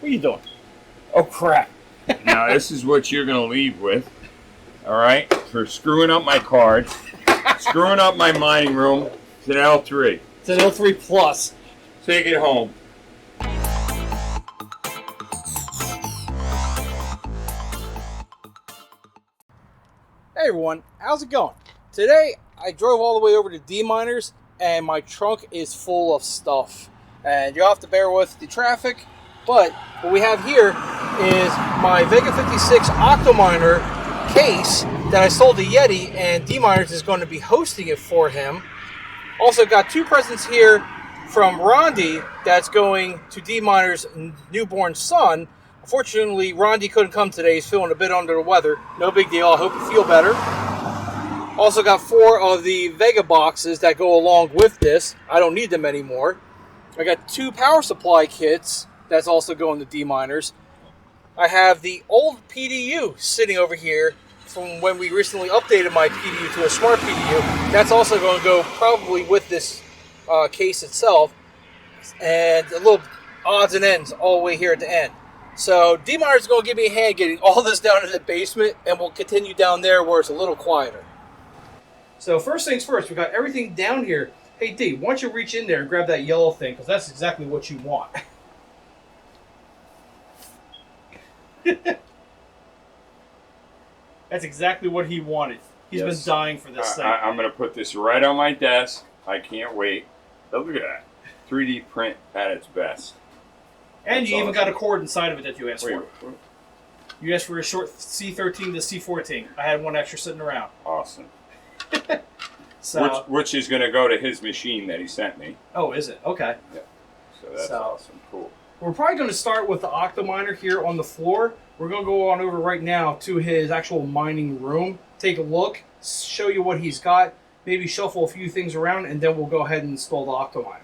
What are you doing? Oh, crap. Now, this is what you're going to leave with, all right, for screwing up my cards, screwing up my mining room. It's an L3. It's an L3 Plus. Take it home. Hey everyone, how's it going? Today I drove all the way over to Dminerz and my trunk is full of stuff. And you'll have to bear with the traffic, but what we have here is my Vega 56 Octominer case that I sold to Yeti, and Dminerz is going to be hosting it for him. Also got two presents here from Rondy that's going to Dminerz's newborn son. Unfortunately, Rondy couldn't come today. He's feeling a bit under the weather. No big deal. I hope you feel better. Also got 4 of the Vega boxes that go along with this. I don't need them anymore. I got 2 power supply kits that's also going to Dminerz. I have the old PDU sitting over here from when we recently updated my PDU to a smart PDU. That's also going to go probably with this case itself. And a little odds and ends all the way here at the end. So Dminerz is going to give me a hand getting all this down in the basement, and we'll continue down there where it's a little quieter. So first things first, we got everything down here. Hey D, why don't you reach in there and grab that yellow thing, because that's exactly what you want. That's exactly what he wanted. He's been dying for this thing. I'm going to put this right on my desk. I can't wait. Oh, look at that. 3D print at its best. And That's you even awesome. got a cord inside of it that you asked for. You asked for a short C13 to C14. I had one extra sitting around. Awesome. So, which is going to go to his machine that he sent me. oh, is it? Okay. Yeah. So that's awesome. Cool. We're probably going to start with the Octominer here on the floor. We're going to go on over right now to his actual mining room. Take a look, show you what he's got, maybe shuffle a few things around, and then we'll go ahead and install the Octominer.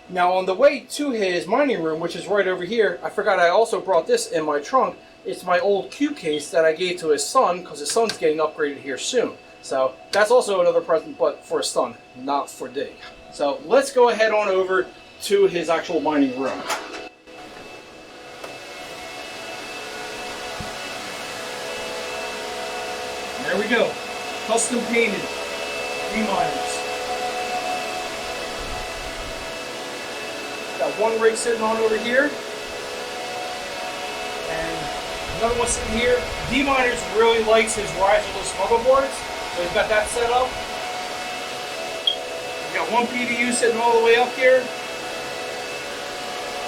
Now on the way to his mining room, which is right over here, I forgot I also brought this in my trunk. It's my old Q case that I gave to his son, because his son's getting upgraded here soon. So that's also another present, but for his son, not for D. So let's go ahead on over to his actual mining room. There we go. Custom painted Dminerz. Got one rig sitting on over here. And another one sitting here. Dminerz really likes his riserless motherboards. So he's got that set up. We've got one PDU sitting all the way up here.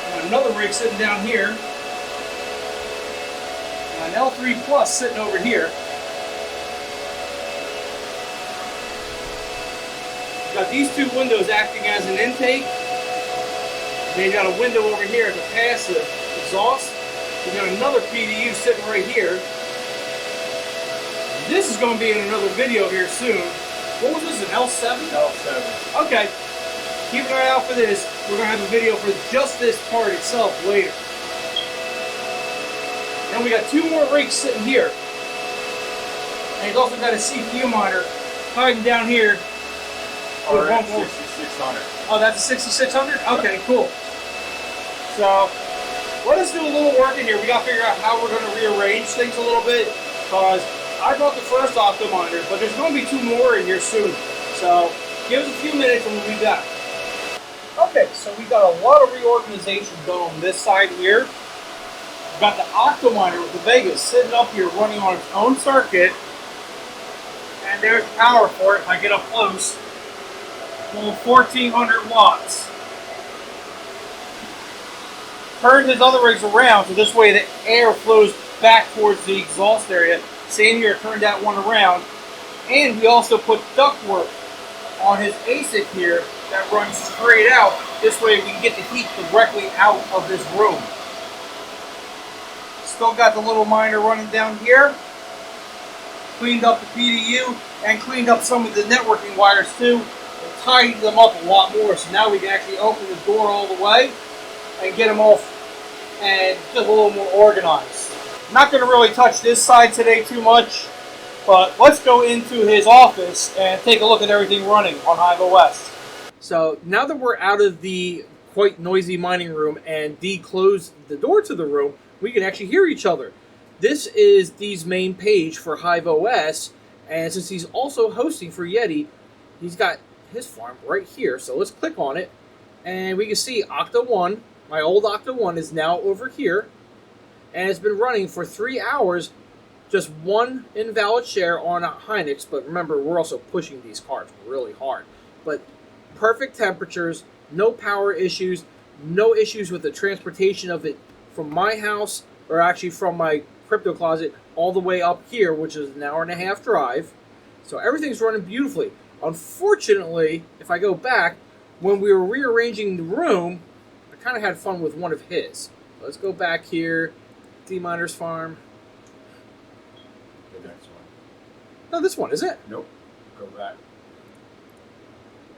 And another rig sitting down here. And an L3 Plus sitting over here. Got these 2 windows acting as an intake. Then you got a window over here as a passive exhaust. We got another PDU sitting right here. This is going to be in another video here soon. What was this, an L7? L7. Okay. Keep an eye out for this. We're going to have a video for just this part itself later. Then we got 2 more rigs sitting here. And he's also got a CPU monitor hiding down here. Oh, that's 6600. Oh, that's a 6600? Okay, cool. So, let us do a little work in here. We got to figure out how we're going to rearrange things a little bit, because I brought the first Octominer, but there's going to be 2 more in here soon. So, give us a few minutes and we'll be back. Okay, so we got a lot of reorganization done on this side here. We've got the Octominer with the Vegas sitting up here running on its own circuit. And there's power for it if I get up close. 1400 watts. Turn his other rigs around so this way the air flows back towards the exhaust area. Same here, turn that one around. And we also put ductwork on his ASIC here that runs straight out. This way we can get the heat directly out of this room. Still got the little miner running down here. Cleaned up the PDU and cleaned up some of the networking wires too. Tighten them up a lot more, so now we can actually open the door all the way and get them off and just a little more organized. I'm not going to really touch this side today too much, but let's go into his office and take a look at everything running on HiveOS. So now that we're out of the quite noisy mining room and D closed the door to the room, we can actually hear each other. This is D's main page for HiveOS, and since he's also hosting for Yeti, he's got his farm right here. So let's click on it, and we can see Octa 1, my old Octa 1 is now over here, and it's been running for 3 hours. Just one invalid share on a Hynix, but remember, we're also pushing these cards really hard. But perfect temperatures, no power issues, no issues with the transportation of it from my house, or actually from my crypto closet, all the way up here, which is an hour-and-a-half drive. So everything's running beautifully. Unfortunately, if I go back, when we were rearranging the room, I kind of had fun with one of his. Let's go back here, Dminerz Farm. Next one. No, this one, is it? Nope. Go back.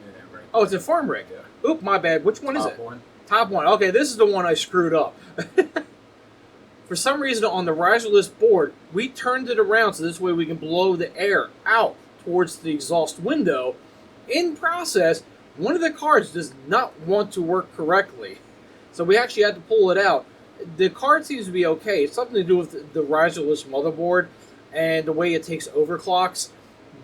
Yeah, right. Oh, it's a farm rig. Yeah. Oop, my bad. Which one is it? Top one. Top one. Okay, this is the one I screwed up. For some reason, on the riserless board, we turned it around so this way we can blow the air out towards the exhaust window. In process, one of the cards does not want to work correctly. So we actually had to pull it out. The card seems to be okay. It's something to do with the riserless motherboard and the way it takes overclocks.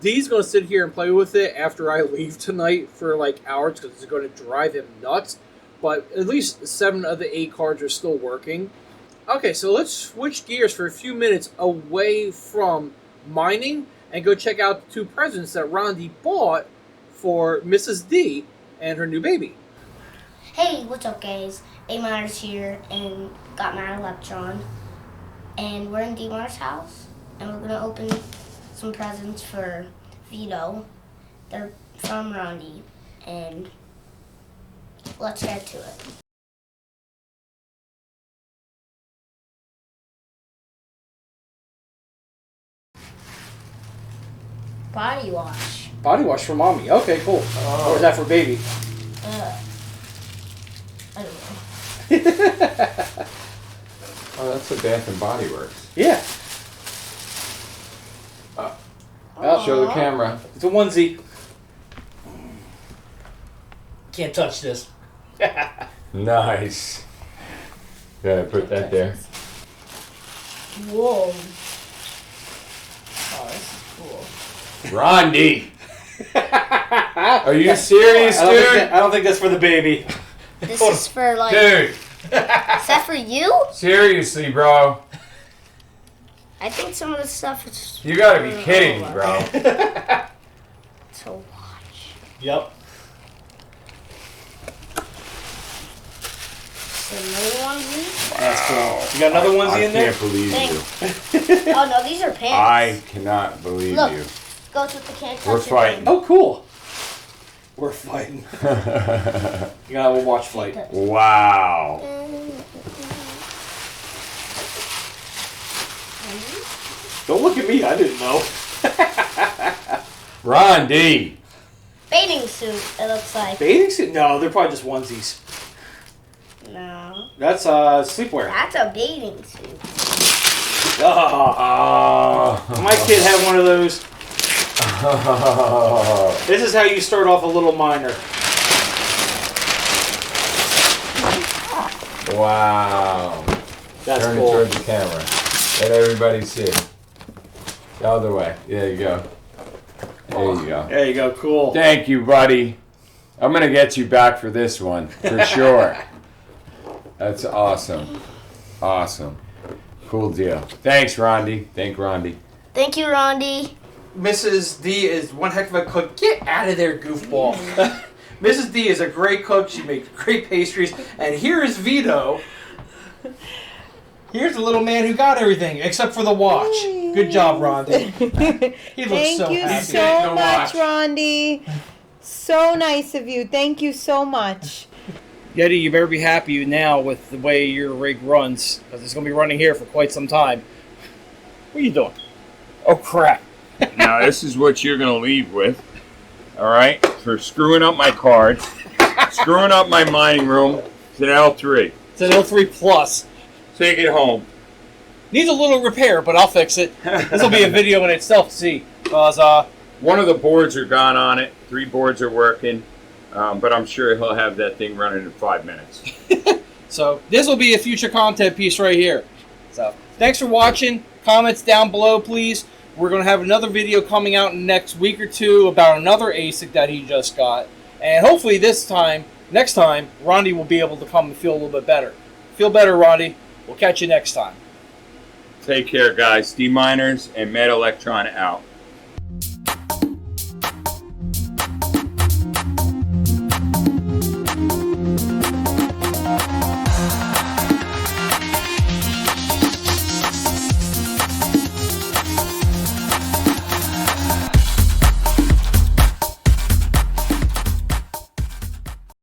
D's going to sit here and play with it after I leave tonight for like hours because it's going to drive him nuts. But at least 7 of the 8 cards are still working. Okay, so let's switch gears for a few minutes away from mining and go check out the 2 presents that Rondy bought for Mrs. D and her new baby. Hey, what's up guys? Dminerz here and got my Electron. And we're in Dminerz's house and we're going to open some presents for Vito. They're from Rondy. And let's get to it. Body wash. Body wash for mommy. Okay, cool. Or is that for baby? I don't know. Oh, that's a Bath and Body Works. Yeah. Show the camera. It's a onesie. Can't touch this. Nice. Yeah, put that there. Whoa. Oh, this is cool. Rondy! Are you serious, dude? I don't think that's for the baby. This is for like... Dude! Is that for you? Seriously, bro. I think some of the stuff is... You gotta be kidding me, bro. To watch. Yep. Another onesie? That's cool. You got another onesie in there? I can't believe you. Oh no, these are pants. I cannot believe Look, you. goes with the can't touch We're it fighting. thing. Oh, cool. We're fighting. You got a watch fight. Wow. Don't look at me. I didn't know. Rondy. Bathing suit, it looks like. Bathing suit? No, they're probably just onesies. No. That's sleepwear. That's a bathing suit. Oh. My kid had one of those. This is how you start off a little miner. Wow. That's Turn cool. it towards the camera. Let everybody see. The other way. There you go. There you go. There you go. Cool. Thank you, buddy. I'm going to get you back for this one, for sure. That's awesome. Awesome. Cool deal. Thanks, Rondy. Thank Rondy. Thank you, Rondy. Mrs. D is one heck of a cook. Get out of there, goofball. Mrs. D is a great cook. She makes great pastries. And here is Vito. Here's the little man who got everything, except for the watch. Good job, Rondy. He looks so Thank you happy. so much, Rondy. So nice of you. Thank you so much. Yeti, you better be happy now with the way your rig runs, because it's going to be running here for quite some time. What are you doing? Oh, crap. Now, this is what you're going to leave with, all right, for screwing up my cards, screwing up my mining room. It's an L3. It's an L3 Plus. Take it home. Needs a little repair, but I'll fix it. This will be a video in itself to see. Because, one of the boards are gone on it. 3 boards are working. but I'm sure he'll have that thing running in 5 minutes. So this will be a future content piece right here. So thanks for watching. Comments down below, please. We're going to have another video coming out in the next week or two about another ASIC that he just got. And hopefully next time, Rondy will be able to come and feel a little bit better. Feel better, Rondy. We'll catch you next time. Take care, guys. Dminerz and Med Electron out.